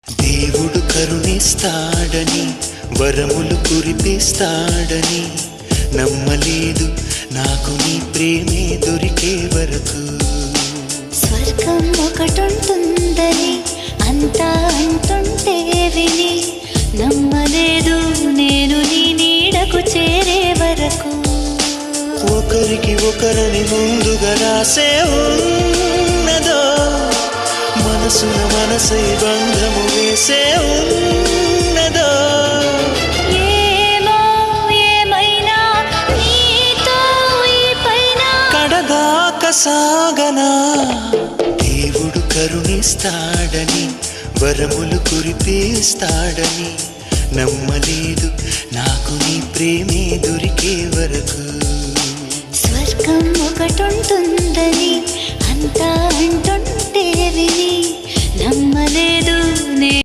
దేవుడు కరుణిస్తాడని వరములు కురిపిస్తాడని నమ్మలేదు నాకు నీ ప్రేమే దొరికే వరకు. స్వర్గం ఒకటుంటుందని అంతా అంటుంటే విని నమ్మలేదు నేను నీ నీడకు చేరే వరకు. ఒకరికి ఒకరని ముందుగా రాసే ఉన్నదో మనసున మనసై బంధము వేసే ఉన్నదో. ఏమో ఏమైనా నీతో ఈ పైన కడదాక సాగనా. దేవుడు కరుణిస్తాడని వరములు కురిపిస్తాడని నమ్మలేదు నాకు నీ ప్రేమే దొరికే వరకు. స్వర్గం ఒకటుంటుందని అంతా అంటుంటే విని నమ్మలేదు